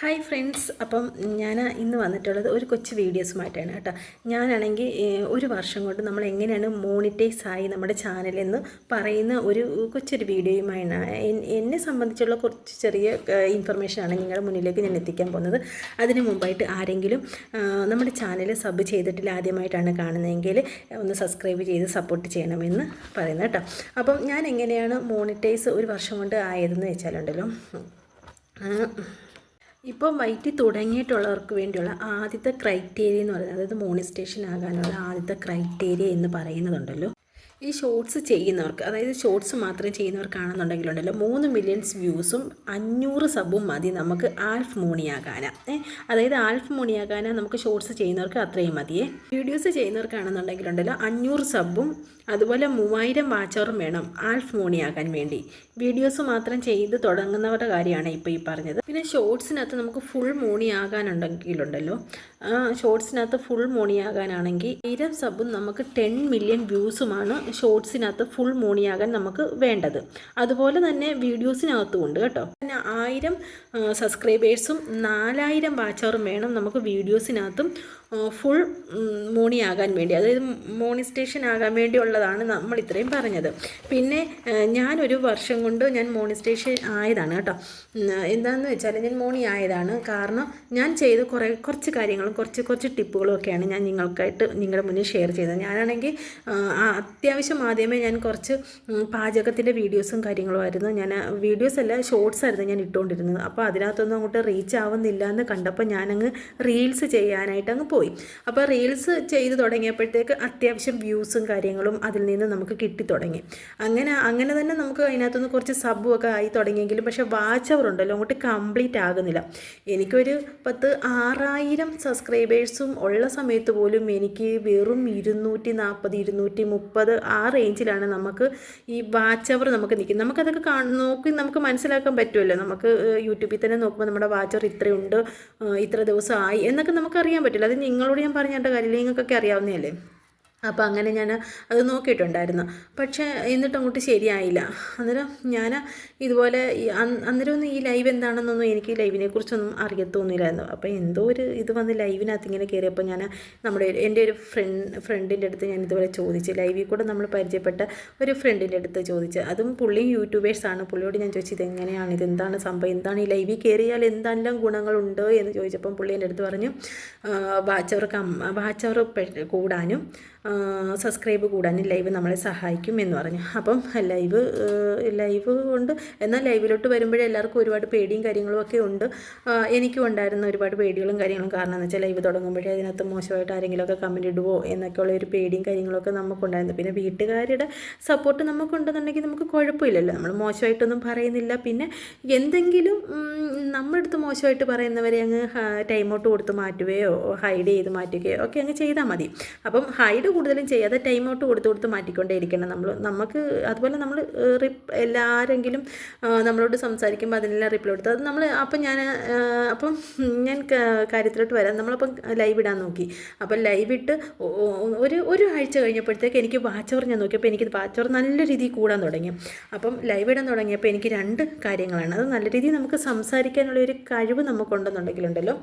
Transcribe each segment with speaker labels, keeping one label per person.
Speaker 1: Hi friends, അപ്പം ഞാൻ ഇന്ന് വന്നിട്ടുള്ളത് ഒരു കൊച്ചു വീഡിയോസുമായിട്ടാണ് കേട്ടോ. ഞാനാണെങ്കിൽ ഒരു വർഷം കൊണ്ട് നമ്മൾ എങ്ങനെയാണ് മോണിറ്റൈസ് ആയി നമ്മുടെ ചാനലെന്ന് പറയുന്ന ഒരു കൊച്ചൊരു വീഡിയോയുമായാണ് എന്നെ സംബന്ധിച്ചുള്ള കുറച്ച് ചെറിയ ഇൻഫർമേഷനാണ് നിങ്ങളുടെ മുന്നിലേക്ക് ഞാൻ എത്തിക്കാൻ പോകുന്നത്. അതിന് മുമ്പായിട്ട് ആരെങ്കിലും നമ്മുടെ ചാനൽ സബ് ചെയ്തിട്ടില്ല, ആദ്യമായിട്ടാണ് കാണുന്നതെങ്കിൽ ഒന്ന് സബ്സ്ക്രൈബ് ചെയ്ത് സപ്പോർട്ട് ചെയ്യണമെന്ന് പറയുന്നത് കേട്ടോ. അപ്പം ഞാൻ എങ്ങനെയാണ് മോണിറ്റൈസ് ഒരു വർഷം കൊണ്ട് ആയതെന്ന് വെച്ചാലുണ്ടല്ലോ, ഇപ്പോൾ വൈറ്റി തുടങ്ങിയിട്ടുള്ളവർക്ക് വേണ്ടിയുള്ള ആദ്യത്തെ ക്രൈറ്റീരിയ എന്ന് പറയുന്നത്, അതായത് മോണിറ്റൈസേഷൻ ആകാനുള്ള ആദ്യത്തെ ക്രൈറ്റീരിയ എന്ന് പറയുന്നതുണ്ടല്ലോ, ഈ ഷോർട്സ് ചെയ്യുന്നവർക്ക്, അതായത് ഷോർട്സ് മാത്രം ചെയ്യുന്നവർക്കാണെന്നുണ്ടെങ്കിലുണ്ടല്ലോ 3 മില്യൺ വ്യൂസും 500 സബും മതി നമുക്ക് ആൽഫ് മോണിയാകാനാണ്. അതായത് ആൽഫ് മോണിയാകാനാണ് നമുക്ക് ഷോർട്സ് ചെയ്യുന്നവർക്ക് അത്രയും മതിയേ. വീഡിയോസ് ചെയ്യുന്നവർക്കാണെന്നുണ്ടെങ്കിലുണ്ടല്ലോ 500 സബും അതുപോലെ 3000 വാച്ചറും വേണം ആൽഫ് മോണിയാകാൻ വേണ്ടി. വീഡിയോസ് മാത്രം ചെയ്ത് തുടങ്ങുന്നവരുടെ കാര്യമാണ് ഇപ്പോൾ ഈ പറഞ്ഞത്. പിന്നെ ഷോർട്സിനകത്ത് നമുക്ക് ഫുൾ മോണിയാകാനുണ്ടെങ്കിലുണ്ടല്ലോ, ഷോർട്സിനകത്ത് ഫുൾ മോണിയാകാനാണെങ്കിൽ 1000 സബും നമുക്ക് 10 മില്യൺ വ്യൂസുമാണ് ഷോർട്സിനകത്ത് ഫുൾ മോണിയാകാൻ നമുക്ക് വേണ്ടത്. അതുപോലെ തന്നെ വീഡിയോസിനകത്തും ഉണ്ട് കേട്ടോ. പിന്നെ 1000 സബ്സ്ക്രൈബേഴ്സും 4000 വാച്ചറും വേണം നമുക്ക് വീഡിയോസിനകത്തും ഫുൾ മോണിയാകാൻ വേണ്ടി, അതായത് മോണിറ്റൈസേഷൻ ആകാൻ വേണ്ടിയുള്ളതാണ് നമ്മൾ ഇത്രയും പറഞ്ഞത്. പിന്നെ ഞാനൊരു വർഷം കൊണ്ട് ഞാൻ മോണിറ്റൈസേഷൻ ആയതാണ് കേട്ടോ. എന്താണെന്ന് വെച്ചാൽ ഞാൻ മോണി ആയതാണ് കാരണം ഞാൻ ചെയ്ത കുറച്ച് കാര്യങ്ങളും കുറച്ച് ടിപ്പുകളും ഒക്കെയാണ് ഞാൻ നിങ്ങളുടെ മുന്നിൽ ഷെയർ ചെയ്തത്. ഞാനാണെങ്കിൽ അത്യാവശ്യം ആദ്യമേ ഞാൻ കുറച്ച് പാചകത്തിൻ്റെ വീഡിയോസും കാര്യങ്ങളുമായിരുന്നു, ഞാൻ വീഡിയോസ് അല്ല ഷോർട്സ് ആയിരുന്നു ഞാൻ ഇട്ടുകൊണ്ടിരുന്നത്. അപ്പോൾ അതിനകത്തൊന്നും അങ്ങോട്ട് റീച്ച് ആവുന്നില്ല എന്ന് കണ്ടപ്പോൾ ഞാനങ്ങ് റീൽസ് ചെയ്യാനായിട്ട് അങ്ങ് പോയി. അപ്പോൾ റീൽസ് ചെയ്ത് തുടങ്ങിയപ്പോഴത്തേക്ക് അത്യാവശ്യം വ്യൂസും കാര്യങ്ങളും അതിൽ നിന്ന് നമുക്ക് കിട്ടി തുടങ്ങി. അങ്ങനെ തന്നെ നമുക്ക് അതിനകത്തുനിന്ന് കുറച്ച് സബും ഒക്കെ ആയി തുടങ്ങിയെങ്കിലും പക്ഷേ വാച്ച് അവർ ഉണ്ടല്ലോ അങ്ങോട്ട് കംപ്ലീറ്റ് ആകുന്നില്ല. എനിക്കൊരു 6000 സബ്സ്ക്രൈബേഴ്സും ഉള്ള സമയത്ത് പോലും എനിക്ക് വെറും 240 230 ആ റേഞ്ചിലാണ് നമുക്ക് ഈ വാച്ച് അവർ നമുക്ക് നിൽക്കുന്നത്. നമുക്കതൊക്കെ നോക്കി നമുക്ക് മനസ്സിലാക്കാൻ പറ്റുമല്ലോ. നമുക്ക് യൂട്യൂബിൽ തന്നെ നോക്കുമ്പോൾ നമ്മുടെ വാച്ച് അവർ ഇത്രയുണ്ട്, ഇത്ര ദിവസമായി എന്നൊക്കെ നമുക്കറിയാൻ പറ്റില്ല. അത് നിങ്ങളോട് ഞാൻ പറഞ്ഞിട്ട് കാര്യമില്ല, നിങ്ങൾക്കൊക്കെ അറിയാവുന്നതല്ലേ. അപ്പോൾ അങ്ങനെ ഞാൻ അത് നോക്കിയിട്ടുണ്ടായിരുന്നു. പക്ഷേ എന്നിട്ട് അങ്ങോട്ട് ശരിയായില്ല. അന്നേരം ഞാൻ ഇതുപോലെ അന്നേരമൊന്നും ഈ ലൈവ് എന്താണെന്നൊന്നും എനിക്ക് ലൈവിനെ കുറിച്ചൊന്നും അറിയത്തൊന്നുമില്ലായിരുന്നു. അപ്പോൾ എന്തോ ഒരു ഇത് വന്ന് ലൈവിനകത്ത് ഇങ്ങനെ കയറിയപ്പോൾ ഞാൻ എൻ്റെ ഒരു ഫ്രണ്ടിൻ്റെ അടുത്ത് ഞാൻ ഇതുപോലെ ചോദിച്ചു. ലൈവിൽ കൂടെ നമ്മൾ പരിചയപ്പെട്ട ഒരു ഫ്രണ്ടിൻ്റെ അടുത്ത് ചോദിച്ചു. അതും പുള്ളി യൂട്യൂബേഴ്സാണ്. പുള്ളിയോട് ഞാൻ ചോദിച്ചു ഇതെങ്ങനെയാണ്, ഇതെന്താണ് സംഭവം, എന്താണ് ഈ ലൈവിൽ കയറിയാൽ എന്തെല്ലാം ഗുണങ്ങളുണ്ട് എന്ന് ചോദിച്ചപ്പം പുള്ളി എൻ്റെ അടുത്ത് പറഞ്ഞു വാച്ച് അവർ കൂടാനും സബ്സ്ക്രൈബ് കൂടാനും ലൈവ് നമ്മളെ സഹായിക്കും എന്ന് പറഞ്ഞു. അപ്പം ലൈവ് കൊണ്ട്, എന്നാൽ ലൈവിലോട്ട് വരുമ്പോഴേ എല്ലാവർക്കും ഒരുപാട് പേടിയും കാര്യങ്ങളും ഒക്കെ ഉണ്ട്. എനിക്കും ഉണ്ടായിരുന്ന ഒരുപാട് പേടികളും കാര്യങ്ങളും. കാരണം എന്ന് വെച്ചാൽ ലൈവ് തുടങ്ങുമ്പോഴേ അതിനകത്ത് മോശമായിട്ട് ആരെങ്കിലുമൊക്കെ കമൻറ്റ് ഇടുവോ എന്നൊക്കെയുള്ള ഒരു പേടിയും കാര്യങ്ങളൊക്കെ നമുക്കുണ്ടായിരുന്നു. പിന്നെ വീട്ടുകാരുടെ സപ്പോർട്ട് നമുക്കുണ്ടെന്നുണ്ടെങ്കിൽ നമുക്ക് കുഴപ്പമില്ലല്ലോ, നമ്മൾ മോശമായിട്ടൊന്നും പറയുന്നില്ല. പിന്നെ എന്തെങ്കിലും നമ്മുടെ അടുത്ത് മോശമായിട്ട് പറയുന്നവരെ അങ്ങ് ടൈം ഔട്ട് കൊടുത്ത് മാറ്റുകയോ ഹൈഡ് ചെയ്ത് മാറ്റുകയോ ഒക്കെ അങ്ങ് ചെയ്താൽ മതി. അപ്പം ഹൈഡ് കൂടുതലും ചെയ്യാതെ ടൈം ഔട്ട് കൊടുത്ത് മാറ്റിക്കൊണ്ടേ ഇരിക്കണം നമുക്ക്. അതുപോലെ നമ്മൾ എല്ലാരെങ്കിലും നമ്മളോട് സംസാരിക്കുമ്പോൾ അതിനെല്ലാം റിപ്ലൈ കൊടുത്ത് അത് നമ്മൾ അപ്പം ഞാൻ കാര്യത്തിലോട്ട് വരാം. നമ്മളപ്പം ലൈവ് ഇടാൻ നോക്കി. അപ്പം ലൈവ് ഇട്ട് ഒരു ആഴ്ച കഴിഞ്ഞപ്പോഴത്തേക്ക് എനിക്ക് വാച്ച് അവർ ഞാൻ നോക്കിയപ്പോൾ എനിക്ക് വാച്ച് അവർ നല്ല രീതിയിൽ കൂടാൻ തുടങ്ങി. അപ്പം ലൈവ് ഇടാൻ തുടങ്ങിയപ്പോൾ എനിക്ക് 2 കാര്യങ്ങളാണ്. അത് നല്ല രീതിയിൽ നമുക്ക് സംസാരിക്കാനുള്ള ഒരു കഴിവ് നമുക്കുണ്ടെന്നുണ്ടെങ്കിലുണ്ടല്ലോ,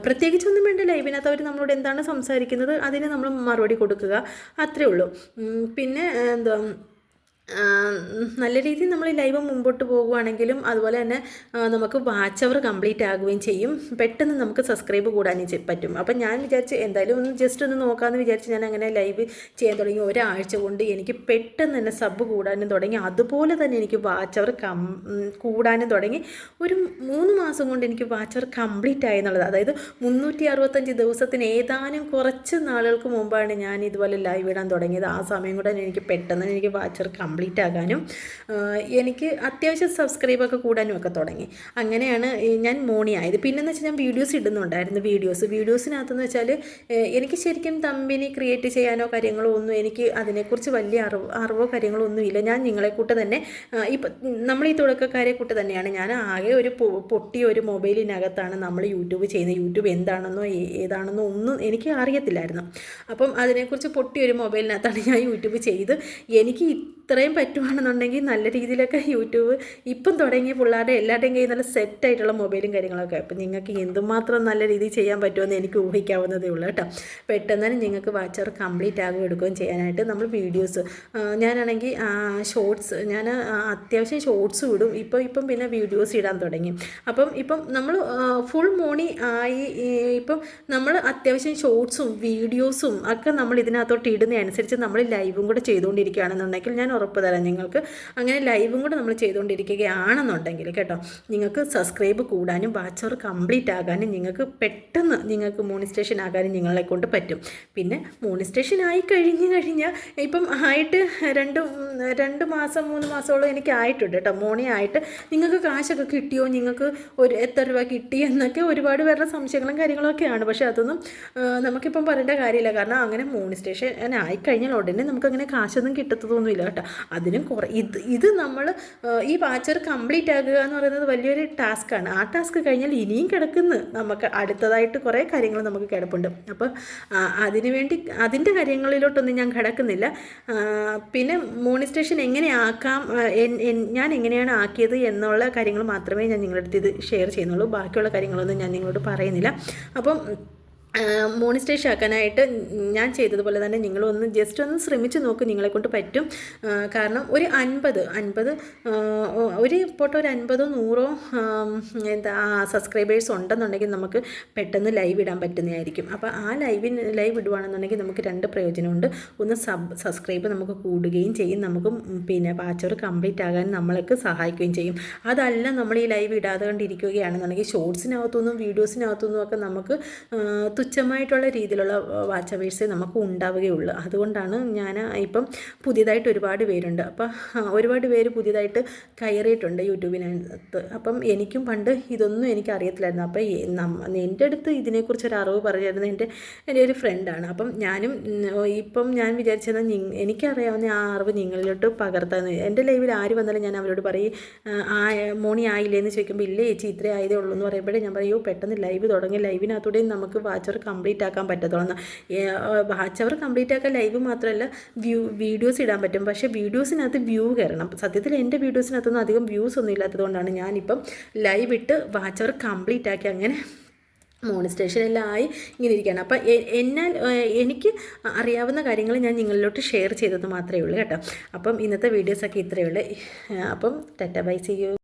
Speaker 1: പ്രത്യേകിച്ചൊന്നും വേണ്ട. ലൈവിനകത്ത് അവർ നമ്മളോട് എന്താണ് സംസാരിക്കുന്നത് അതിന് നമ്മൾ മറുപടി കൊടുക്കുക, അത്രേ ഉള്ളൂ. പിന്നെ നല്ല രീതിയിൽ നമ്മൾ ലൈവ് മുമ്പോട്ട് പോകുകയാണെങ്കിലും അതുപോലെ തന്നെ നമുക്ക് വാച്ച് അവർ കംപ്ലീറ്റ് ആകുകയും ചെയ്യും. പെട്ടെന്ന് നമുക്ക് സബ്സ്ക്രൈബ് കൂടാനും പറ്റും. അപ്പം ഞാൻ വിചാരിച്ച് എന്തായാലും ജസ്റ്റ് ഒന്ന് നോക്കാമെന്ന് വിചാരിച്ച് ഞാൻ അങ്ങനെ ലൈവ് ചെയ്യാൻ തുടങ്ങി. ഒരാഴ്ച കൊണ്ട് എനിക്ക് പെട്ടെന്ന് തന്നെ സബ് കൂടാനും തുടങ്ങി. അതുപോലെ തന്നെ എനിക്ക് വാച്ച് അവർ കൂടാനും തുടങ്ങി. ഒരു 3 മാസം കൊണ്ട് എനിക്ക് വാച്ച് അവർ കംപ്ലീറ്റ് ആയി എന്നുള്ളത്. അതായത് 365 ദിവസത്തിന് ഏതാനും കുറച്ച് നാളുകൾക്ക് മുമ്പാണ് ഞാൻ ഇതുപോലെ ലൈവ് ഇടാൻ തുടങ്ങിയത്. ആ സമയം കൂടെ എനിക്ക് പെട്ടെന്ന് എനിക്ക് വാച്ച് അവർ കംപ്ലീറ്റ് ആകാനും എനിക്ക് അത്യാവശ്യം സബ്സ്ക്രൈബൊക്കെ കൂടാനും ഒക്കെ തുടങ്ങി. അങ്ങനെയാണ് ഞാൻ മോണി ആയത്. പിന്നെന്ന് വെച്ചാൽ ഞാൻ വീഡിയോസ് ഇടുന്നുണ്ടായിരുന്നു. വീഡിയോസിനകത്തെന്ന് വെച്ചാൽ എനിക്ക് ശരിക്കും തമ്പിനി ക്രിയേറ്റ് ചെയ്യാനോ കാര്യങ്ങളോ ഒന്നും എനിക്ക് അതിനെക്കുറിച്ച് വലിയ അറിവോ കാര്യങ്ങളോ ഒന്നുമില്ല. ഞാൻ നിങ്ങളെ കൂട്ട് തന്നെ ഇപ്പം നമ്മൾ ഈ തുടക്കക്കാരെ കൂട്ട് തന്നെയാണ്. ഞാൻ ആകെ ഒരു പൊട്ടിയ ഒരു മൊബൈലിനകത്താണ് നമ്മൾ യൂട്യൂബ് ചെയ്യുന്നത്. യൂട്യൂബ് എന്താണെന്നോ ഏതാണെന്നോ ഒന്നും എനിക്ക് അറിയത്തില്ലായിരുന്നു. അപ്പം അതിനെക്കുറിച്ച് പൊട്ടിയൊരു മൊബൈലിനകത്താണ് ഞാൻ യൂട്യൂബ് ചെയ്ത് എനിക്ക് ഇത്രയും പറ്റുവാണെന്നുണ്ടെങ്കിൽ നല്ല രീതിയിലൊക്കെ യൂട്യൂബ് ഇപ്പം തുടങ്ങിയ പിള്ളേരുടെ എല്ലാവരുടെയും കയ്യിൽ നല്ല സെറ്റായിട്ടുള്ള മൊബൈലും കാര്യങ്ങളൊക്കെ. അപ്പം നിങ്ങൾക്ക് എന്തുമാത്രം നല്ല രീതിയിൽ ചെയ്യാൻ പറ്റുമെന്ന് എനിക്ക് ഊഹിക്കാവുന്നതേ ഉള്ളൂ കേട്ടോ. പെട്ടെന്ന് തന്നെ നിങ്ങൾക്ക് വാച്ച് അവർ കംപ്ലീറ്റ് ആകുകയും എടുക്കുകയും ചെയ്യാനായിട്ട് നമ്മൾ വീഡിയോസ് ഞാനാണെങ്കിൽ ഷോർട്സ് ഞാൻ അത്യാവശ്യം ഷോർട്സ് ഇടും. ഇപ്പം പിന്നെ വീഡിയോസ് ഇടാൻ തുടങ്ങി. ഇപ്പം നമ്മൾ ഫുൾ മോണി ആയി ഇപ്പം നമ്മൾ അത്യാവശ്യം ഷോർട്സും വീഡിയോസും ഒക്കെ നമ്മൾ ഇതിനകത്തോട്ട് ഇടുന്നതനുസരിച്ച് നമ്മൾ ലൈവും കൂടെ ചെയ്തുകൊണ്ടിരിക്കുകയാണെന്നുണ്ടെങ്കിൽ ഞാൻ ഉറപ്പ് തരാം നിങ്ങൾക്ക്, അങ്ങനെ ലൈവും കൂടെ നമ്മൾ ചെയ്തുകൊണ്ടിരിക്കുകയാണെന്നുണ്ടെങ്കിൽ കേട്ടോ, നിങ്ങൾക്ക് സബ്സ്ക്രൈബ് കൂടാനും വാച്ച് അവർ കംപ്ലീറ്റ് ആകാനും നിങ്ങൾക്ക് പെട്ടെന്ന് നിങ്ങൾക്ക് മോണിറ്റൈസേഷൻ ആകാനും നിങ്ങളെ കൊണ്ട് പറ്റും. പിന്നെ മോണിറ്റൈസേഷൻ ആയി കഴിഞ്ഞാൽ ഇപ്പം ആയിട്ട് 2 മാസം 3 മാസമോളം എനിക്ക് ആയിട്ടുണ്ട് കേട്ടോ. മോണി ആയിട്ട് നിങ്ങൾക്ക് കാശൊക്കെ കിട്ടിയോ, നിങ്ങൾക്ക് എത്ര രൂപ കിട്ടി എന്നൊക്കെ ഒരുപാട് പേരുടെ സംശയങ്ങളും കാര്യങ്ങളൊക്കെയാണ്. പക്ഷേ അതൊന്നും നമുക്കിപ്പം പറയേണ്ട കാര്യമില്ല. കാരണം അങ്ങനെ മോണിറ്റൈസേഷൻ ആയിക്കഴിഞ്ഞാൽ ഉടനെ നമുക്കങ്ങനെ കാശൊന്നും കിട്ടത്തൊന്നുമില്ല കേട്ടോ. അതിനും ഇത് നമ്മൾ ഈ വാച്ചർ കംപ്ലീറ്റ് ആകുക എന്ന് പറയുന്നത് വലിയൊരു ടാസ്ക്കാണ്. ആ ടാസ്ക് കഴിഞ്ഞാൽ ഇനിയും കിടക്കുന്നു നമുക്ക് അടുത്തതായിട്ട് കുറേ കാര്യങ്ങൾ നമുക്ക് കിടപ്പുണ്ട്. അപ്പോൾ അതിനുവേണ്ടി അതിൻ്റെ കാര്യങ്ങളിലോട്ടൊന്നും ഞാൻ കിടക്കുന്നില്ല. പിന്നെ മോണിറ്റൈസേഷൻ എങ്ങനെ ആക്കാം, ഞാൻ എങ്ങനെയാണ് ആക്കിയത് എന്നുള്ള കാര്യങ്ങൾ മാത്രമേ ഞാൻ നിങ്ങളുടെ അടുത്ത് ഇത് ഷെയർ ചെയ്യുന്നുള്ളൂ. ബാക്കിയുള്ള കാര്യങ്ങളൊന്നും ഞാൻ നിങ്ങളോട് പറയുന്നില്ല. അപ്പം മോണിറ്റൈസേഷൻ ആക്കാനായിട്ട് ഞാൻ ചെയ്തതുപോലെ തന്നെ നിങ്ങളൊന്ന് ജസ്റ്റ് ഒന്ന് ശ്രമിച്ച് നോക്ക്, നിങ്ങളെക്കൊണ്ട് പറ്റും. കാരണം ഒരു 50 ഒരു പോട്ടെ ഒരു 50-100 സബ്സ്ക്രൈബേഴ്സ് ഉണ്ടെന്നുണ്ടെങ്കിൽ നമുക്ക് പെട്ടെന്ന് ലൈവ് ഇടാൻ പറ്റുന്നതായിരിക്കും. അപ്പോൾ ആ ലൈവ് ഇടുവാണെന്നുണ്ടെങ്കിൽ നമുക്ക് 2 പ്രയോജനമുണ്ട്. ഒന്ന് സബ്സ്ക്രൈബ് നമുക്ക് കൂടുകയും ചെയ്യും, നമുക്ക് പിന്നെ വാച്ച് അവർ കംപ്ലീറ്റ് ആകാൻ നമ്മൾക്ക് സഹായിക്കുകയും ചെയ്യും. അതല്ല നമ്മൾ ഈ ലൈവ് ഇടാതെ കൊണ്ടിരിക്കുകയാണെന്നുണ്ടെങ്കിൽ ഷോർട്സിനകത്തുനിന്നും വീഡിയോസിനകത്തുനിന്നും ഒക്കെ നമുക്ക് തുച്ഛമായിട്ടുള്ള രീതിയിലുള്ള വാച്ച് അവേഴ്സേ നമുക്ക് ഉണ്ടാവുകയുള്ളൂ. അതുകൊണ്ടാണ് ഞാൻ ഇപ്പം പുതിയതായിട്ട് ഒരുപാട് പേരുണ്ട്. അപ്പം ഒരുപാട് പേര് പുതിയതായിട്ട് കയറിയിട്ടുണ്ട് യൂട്യൂബിനകത്ത്. അപ്പം എനിക്കും പണ്ട് ഇതൊന്നും എനിക്ക് അറിയത്തില്ലായിരുന്നു. അപ്പം എൻ്റെ അടുത്ത് ഇതിനെക്കുറിച്ച് ഒരു അറിവ് പറഞ്ഞു തരുന്നത് എൻ്റെ ഒരു ഫ്രണ്ടാണ്. അപ്പം ഞാൻ വിചാരിച്ചത് എനിക്കറിയാവുന്ന ആ അറിവ് നിങ്ങളിലോട്ട് പകർത്താന്ന്. എൻ്റെ ലൈവിൽ ആര് വന്നാലും ഞാൻ അവരോട് പറയും മോണി ആയില്ലേന്ന് ചോദിക്കുമ്പോൾ ഇല്ലേ ചേച്ചി ഇത്രേ ആയതേ ഉള്ളൂ എന്ന് പറയുമ്പോഴേ ഞാൻ പറയൂ പെട്ടെന്ന് ലൈവ് തുടങ്ങി, ലൈവിനകത്തൂടെയും നമുക്ക് വാച്ച് അവർ കംപ്ലീറ്റ് ആക്കാൻ പറ്റത്തുള്ളൂ. വാച്ച് അവർ കംപ്ലീറ്റ് ആക്കാൻ ലൈവ് മാത്രമല്ല വീഡിയോസ് ഇടാൻ പറ്റും. പക്ഷേ വീഡിയോസിനകത്ത് വ്യൂ കയറണം. സത്യത്തിൽ എൻ്റെ വീഡിയോസിനകത്തൊന്നും അധികം വ്യൂസ് ഒന്നും ഇല്ലാത്തതുകൊണ്ടാണ് ഞാനിപ്പം ലൈവ് ഇട്ട് വാച്ച് അവർ കംപ്ലീറ്റ് ആക്കി അങ്ങനെ മോണിറ്റൈസേഷനെല്ലാം ആയി ഇങ്ങനെ ഇരിക്കുകയാണ്. അപ്പം എനിക്ക് അറിയാവുന്ന കാര്യങ്ങൾ ഞാൻ നിങ്ങളിലോട്ട് ഷെയർ ചെയ്തത് മാത്രമേ ഉള്ളൂ കേട്ടോ. അപ്പം ഇന്നത്തെ വീഡിയോസൊക്കെ ഇത്രയേ ഉള്ളൂ. അപ്പം ടാറ്റ ബൈ, സീ യു.